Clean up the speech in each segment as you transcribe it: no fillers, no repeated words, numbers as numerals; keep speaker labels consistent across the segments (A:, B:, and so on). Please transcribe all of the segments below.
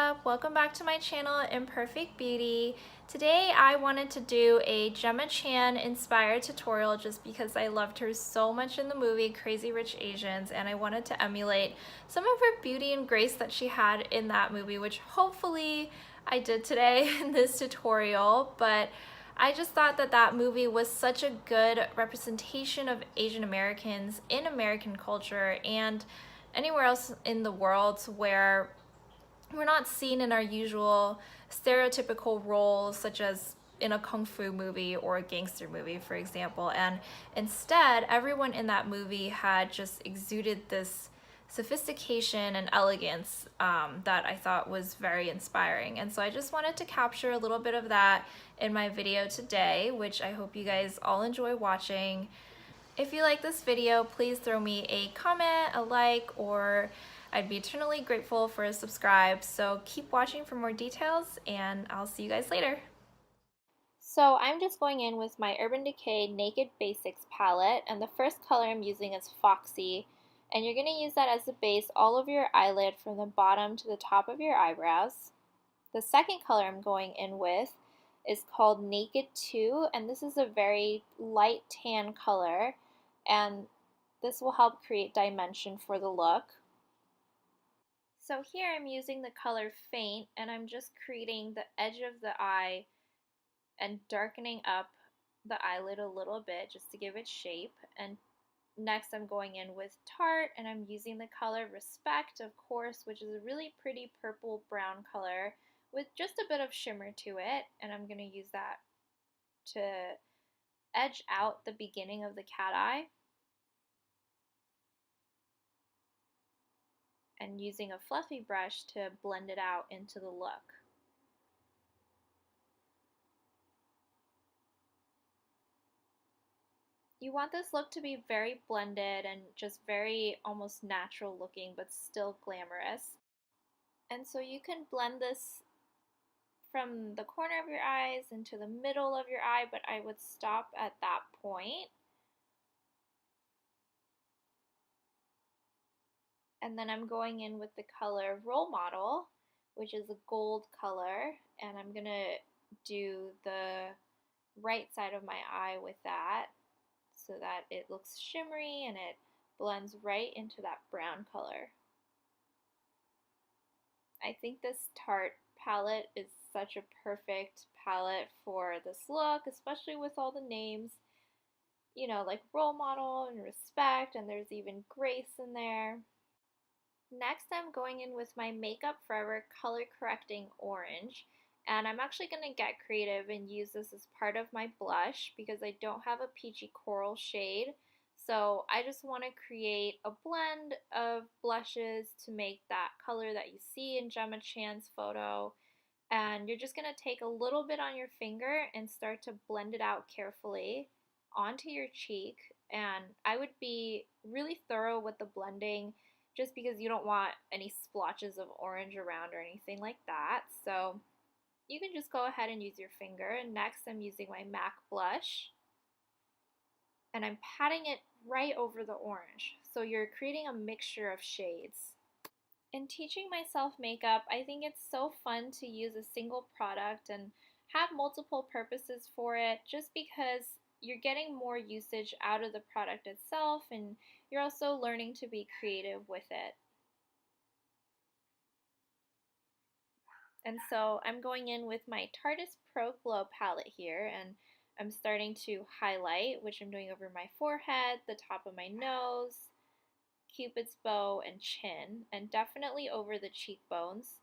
A: up? Welcome back to my channel, Imperfect Beauty. Today I wanted to do a Gemma Chan inspired tutorial just because I loved her so much in the movie Crazy Rich Asians, and I wanted to emulate some of her beauty and grace that she had in that movie, which hopefully I did today in this tutorial. But I just thought that that movie was such a good representation of Asian Americans in American culture and anywhere else in the world where we're not seen in our usual stereotypical roles, such as in a kung fu movie or a gangster movie, for example. And instead, everyone in that movie had just exuded this sophistication and elegance that I thought was very inspiring. And so I just wanted to capture a little bit of that in my video today, which I hope you guys all enjoy watching. If you like this video, please throw me a comment, a like, or I'd be eternally grateful for a subscribe. So keep watching for more details, and I'll see you guys later. So I'm just going in with my Urban Decay Naked Basics palette, and the first color I'm using is Foxy, and you're going to use that as the base all over your eyelid from the bottom to the top of your eyebrows. The second color I'm going in with is called Naked 2, and this is a very light tan color, and this will help create dimension for the look. So here I'm using the color Faint, and I'm just creating the edge of the eye and darkening up the eyelid a little bit just to give it shape. And next I'm going in with Tarte, and I'm using the color Respect, of course, which is a really pretty purple brown color with just a bit of shimmer to it, and I'm going to use that to edge out the beginning of the cat eye. And using a fluffy brush to blend it out into the look. You want this look to be very blended and just very almost natural looking, but still glamorous. And so you can blend this from the corner of your eyes into the middle of your eye, but I would stop at that point. And then I'm going in with the color Role Model, which is a gold color, and I'm gonna do the right side of my eye with that so that it looks shimmery and it blends right into that brown color. I think this Tarte palette is such a perfect palette for this look, especially with all the names, you know, like Role Model and Respect, and there's even Grace in there. Next, I'm going in with my Makeup Forever Color Correcting Orange, and I'm actually going to get creative and use this as part of my blush because I don't have a peachy coral shade. So I just want to create a blend of blushes to make that color that you see in Gemma Chan's photo. And you're just going to take a little bit on your finger and start to blend it out carefully onto your cheek. And I would be really thorough with the blending just because you don't want any splotches of orange around or anything like that. So you can just go ahead and use your finger. And next I'm using my MAC blush, and I'm patting it right over the orange. So you're creating a mixture of shades. In teaching myself makeup, I think it's so fun to use a single product and have multiple purposes for it just because you're getting more usage out of the product itself, and you're also learning to be creative with it. And so I'm going in with my TARTEIST Pro Glow palette here, and I'm starting to highlight, which I'm doing over my forehead, the top of my nose, Cupid's bow, and chin, and definitely over the cheekbones.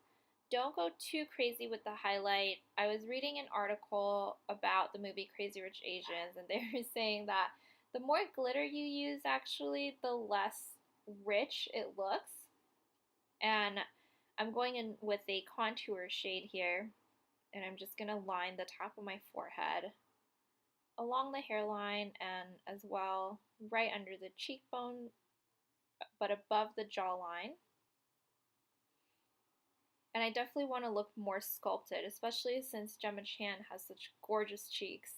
A: Don't go too crazy with the highlight. I was reading an article about the movie Crazy Rich Asians, and they were saying that the more glitter you use, actually, the less rich it looks. And I'm going in with a contour shade here, and I'm just going to line the top of my forehead, along the hairline, and as well right under the cheekbone, but above the jawline. And I definitely want to look more sculpted, especially since Gemma Chan has such gorgeous cheeks.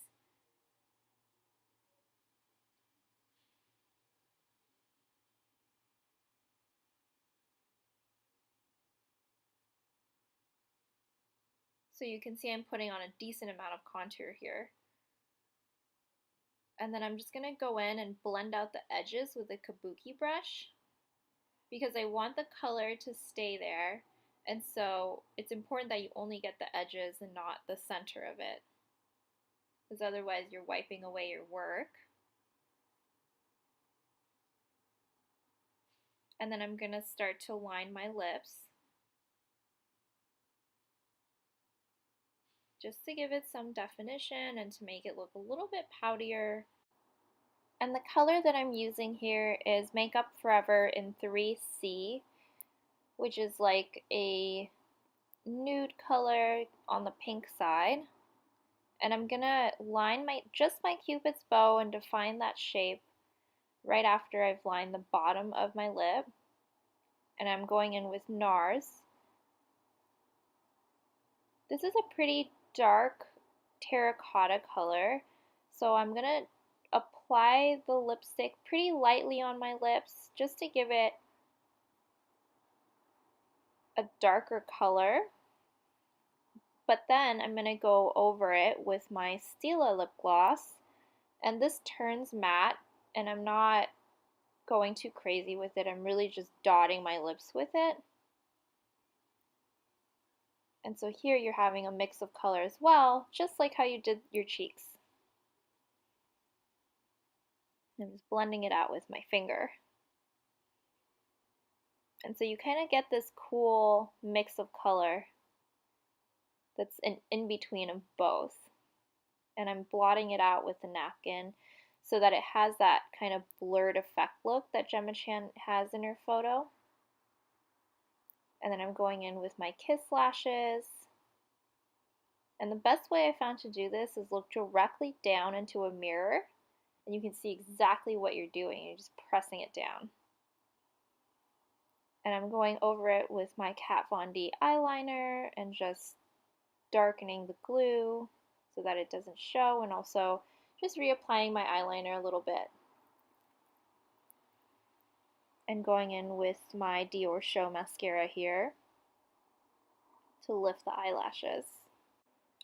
A: So you can see I'm putting on a decent amount of contour here. And then I'm just going to go in and blend out the edges with a kabuki brush because I want the color to stay there. And so it's important that you only get the edges and not the center of it, because otherwise you're wiping away your work. And then I'm going to start to line my lips just to give it some definition and to make it look a little bit poutier. And the color that I'm using here is Makeup Forever in 3C, which is like a nude color on the pink side. And I'm gonna line just my Cupid's bow and define that shape right after I've lined the bottom of my lip. And I'm going in with NARS. This is a pretty dark terracotta color, so I'm gonna apply the lipstick pretty lightly on my lips just to give it a darker color. But then I'm going to go over it with my Stila lip gloss, and this turns matte, and I'm not going too crazy with it. I'm really just dotting my lips with it. And so here you're having a mix of color as well, just like how you did your cheeks. I'm just blending it out with my finger. And so you kind of get this cool mix of color that's an in-between of both. And I'm blotting it out with a napkin so that it has that kind of blurred effect look that Gemma Chan has in her photo. And then I'm going in with my Kiss lashes. And the best way I found to do this is look directly down into a mirror, and you can see exactly what you're doing. You're just pressing it down. And I'm going over it with my Kat Von D eyeliner and just darkening the glue so that it doesn't show, and also just reapplying my eyeliner a little bit. And going in with my Dior Show mascara here to lift the eyelashes.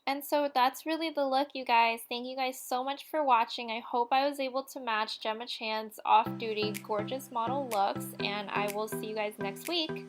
A: And so that's really the look, you guys. Thank you guys so much for watching. I hope I was able to match Gemma Chan's off-duty gorgeous model looks, and I will see you guys next week.